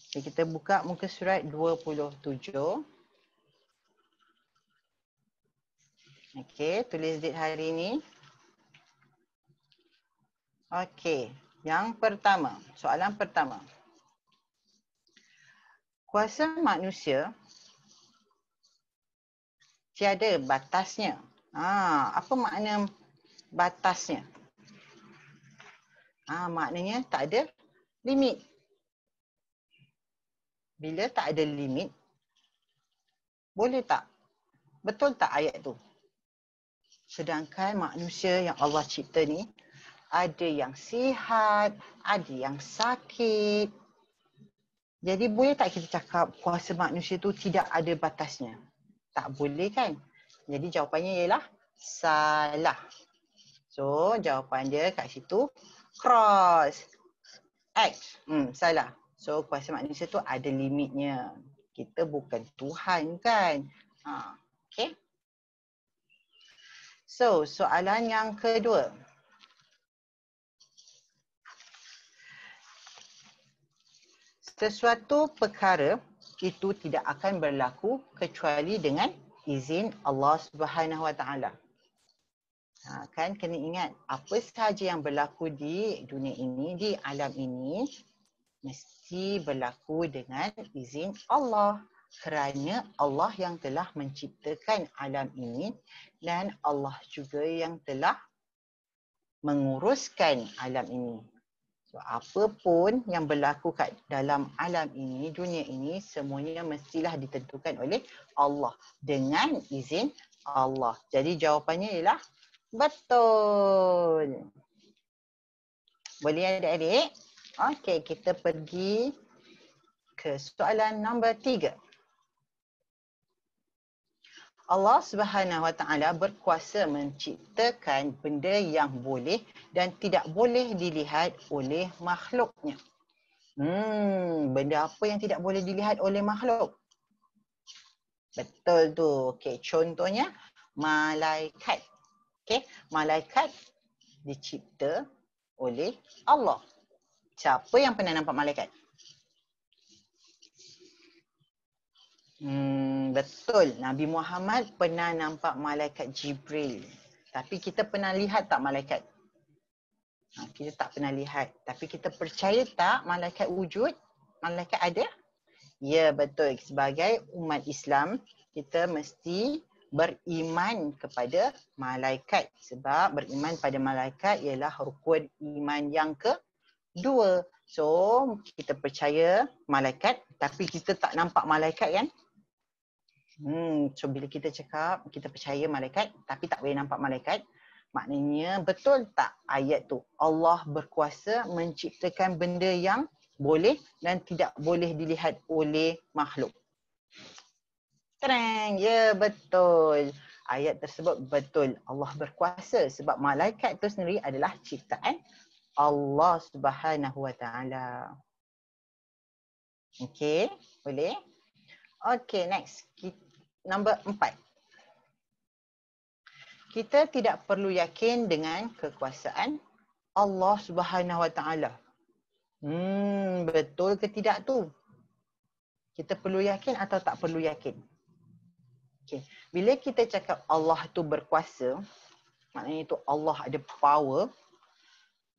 Okay, kita buka muka surat 27. Okey, tulis date hari ni. Okey, yang pertama, soalan pertama. Kuasa manusia tiada batasnya. Apa makna batasnya? Maknanya tak ada limit. Bila tak ada limit, boleh tak? Betul tak ayat tu? Sedangkan manusia yang Allah cipta ni, ada yang sihat, ada yang sakit. Jadi boleh tak kita cakap kuasa manusia tu tidak ada batasnya? Tak boleh kan? Jadi jawapannya ialah salah. So jawapan dia kat situ cross. X. Salah. So kuasa manusia tu ada limitnya. Kita bukan Tuhan kan? Okay. So soalan yang kedua. Sesuatu perkara itu tidak akan berlaku kecuali dengan izin Allah Subhanahu Wa Taala. Kan kena ingat apa sahaja yang berlaku di dunia ini, di alam ini mesti berlaku dengan izin Allah. Kerana Allah yang telah menciptakan alam ini dan Allah juga yang telah menguruskan alam ini. So, apa pun yang berlaku kat dalam alam ini, dunia ini, semuanya mestilah ditentukan oleh Allah dengan izin Allah. Jadi jawapannya ialah betul. Boleh adik-adik? Okey, kita pergi ke soalan nombor 3. Allah Subhanahu Wa Taala berkuasa menciptakan benda yang boleh dan tidak boleh dilihat oleh makhluknya. Benda apa yang tidak boleh dilihat oleh makhluk? Betul tu. Okey, contohnya malaikat. Okey, malaikat dicipta oleh Allah. Siapa yang pernah nampak malaikat? Betul. Nabi Muhammad pernah nampak malaikat Jibril. Tapi kita pernah lihat tak malaikat? Kita tak pernah lihat. Tapi kita percaya tak malaikat wujud? Malaikat ada? Ya, betul. Sebagai umat Islam, kita mesti beriman kepada malaikat. Sebab beriman pada malaikat ialah rukun iman yang kedua. So, kita percaya malaikat tapi kita tak nampak malaikat kan? So bila kita cakap kita percaya malaikat tapi tak boleh nampak malaikat, maknanya betul tak ayat tu? Allah berkuasa menciptakan benda yang boleh dan tidak boleh dilihat oleh makhluk. Terang, ya betul. Ayat tersebut betul. Allah berkuasa sebab malaikat itu sendiri adalah ciptaan Allah Subhanahu Wa Taala. Okey, boleh? Okey, next. Nombor 4. Kita tidak perlu yakin dengan kekuasaan Allah Subhanahu Wa Taala. Betul ke tidak tu? Kita perlu yakin atau tak perlu yakin? Okay. Bila kita cakap Allah tu berkuasa, maknanya tu Allah ada power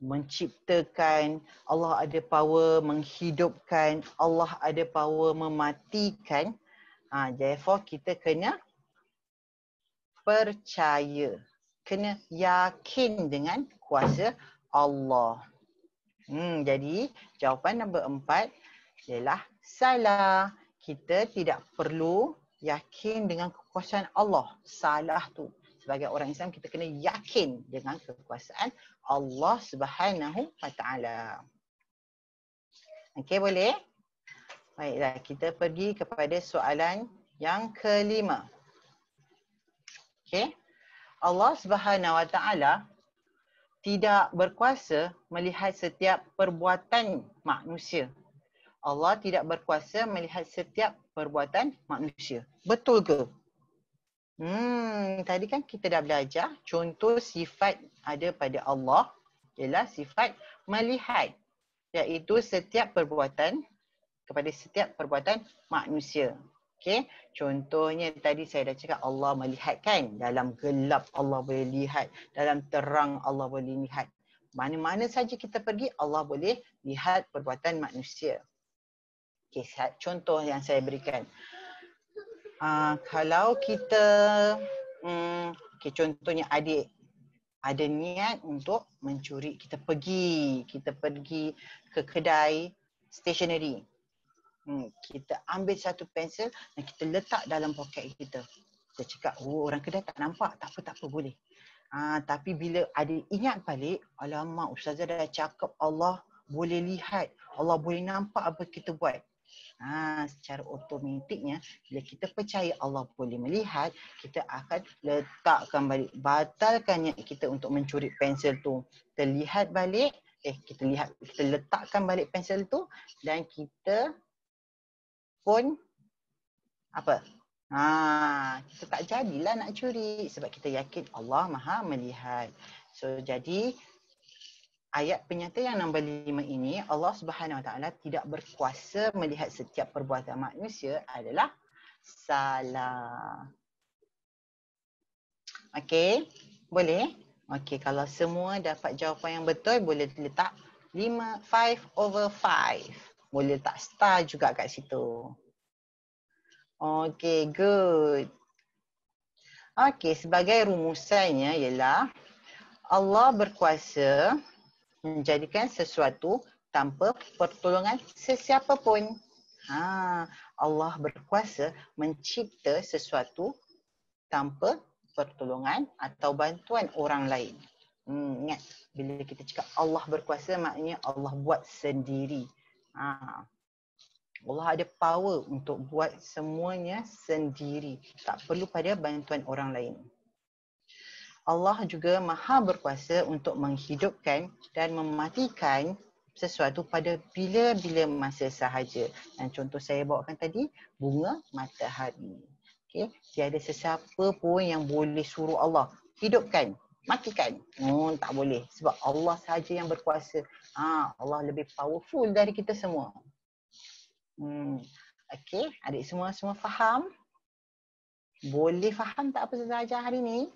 menciptakan, Allah ada power menghidupkan, Allah ada power mematikan. Therefore kita kena percaya, kena yakin dengan kuasa Allah. Jadi jawapan nombor 4 ialah salah. Kita tidak perlu yakin dengan kekuasaan Allah. Salah tu. Sebagai orang Islam kita kena yakin dengan kekuasaan Allah Subhanahu Wa Taala. Okey, boleh? Baiklah, kita pergi kepada soalan yang kelima. Okey. Allah Subhanahu Wa Taala tidak berkuasa melihat setiap perbuatan manusia. Allah tidak berkuasa melihat setiap perbuatan manusia. Betul ke? Tadi kan kita dah belajar contoh sifat ada pada Allah ialah sifat melihat, iaitu setiap perbuatan kepada setiap perbuatan manusia. Okey, contohnya tadi saya dah cakap Allah melihat kan, dalam gelap Allah boleh lihat, dalam terang Allah boleh lihat. Mana-mana saja kita pergi Allah boleh lihat perbuatan manusia. Okey, contoh yang saya berikan. Kalau kita contohnya adik ada niat untuk mencuri, kita pergi ke kedai stationery. Kita ambil satu pensel dan kita letak dalam poket kita. Kita cakap, orang kedai tak nampak, tak apa boleh. Tapi bila ada ingat balik, alamak ustazah dah cakap Allah boleh lihat, Allah boleh nampak apa kita buat. Secara automatiknya bila kita percaya Allah boleh melihat, kita akan letakkan balik, batalkan niat kita untuk mencuri pensel tu. Kita lihat balik, kita letakkan balik pensel tu dan kita pun apa? Kita tak jadilah nak curi sebab kita yakin Allah Maha melihat. So jadi ayat penyata yang nombor 5 ini, Allah Subhanahu Wa Taala tidak berkuasa melihat setiap perbuatan manusia adalah salah. Okey, boleh? Okey, kalau semua dapat jawapan yang betul, boleh letak 5/5. Boleh letak star juga kat situ. Okey, good. Okey, sebagai rumusannya ialah Allah berkuasa menjadikan sesuatu tanpa pertolongan sesiapa pun. Allah berkuasa mencipta sesuatu tanpa pertolongan atau bantuan orang lain. Ingat, bila kita cakap Allah berkuasa, maknanya Allah buat sendiri. Allah ada power untuk buat semuanya sendiri. Tak perlu pada bantuan orang lain. Allah juga maha berkuasa untuk menghidupkan dan mematikan sesuatu pada bila-bila masa sahaja. Dan contoh saya bawakan tadi, bunga matahari. Okay. Tiada sesiapa pun yang boleh suruh Allah hidupkan, matikan. Tak boleh. Sebab Allah sahaja yang berkuasa. Allah lebih powerful dari kita semua. Okay, adik semua faham? Boleh faham tak apa saya ajar hari ni?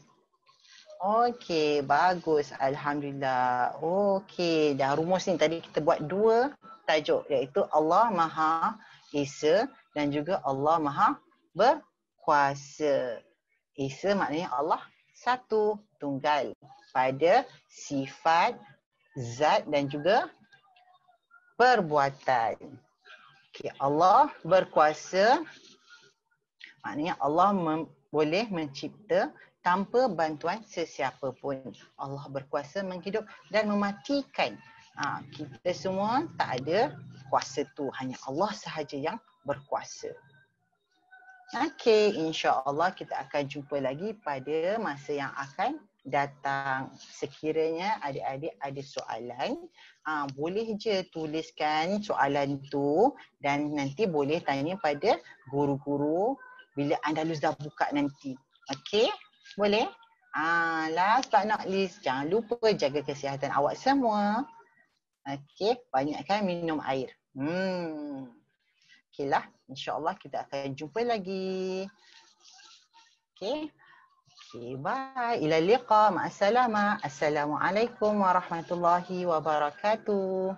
Okey, bagus. Alhamdulillah. Okey, dah rumus ni tadi kita buat 2 tajuk, iaitu Allah Maha Esa dan juga Allah Maha Berkuasa. Esa maknanya Allah satu, tunggal pada sifat, zat dan juga perbuatan. Okey, Allah berkuasa maknanya Allah boleh mencipta tanpa bantuan sesiapa pun. Allah berkuasa menghidup dan mematikan. Kita semua tak ada kuasa tu. Hanya Allah sahaja yang berkuasa. Okey, insya-Allah kita akan jumpa lagi pada masa yang akan datang. Sekiranya adik-adik ada soalan, boleh je tuliskan soalan tu dan nanti boleh tanya pada guru-guru bila Andalus dah buka nanti. Okey? Boleh? Last but not least, jangan lupa jaga kesihatan awak semua. Okey, banyakkan minum air. Okeylah, insya-Allah kita akan jumpa lagi. Okey. Okey, bye. Ila liqa. Ma'assalamah. Assalamualaikum warahmatullahi wabarakatuh.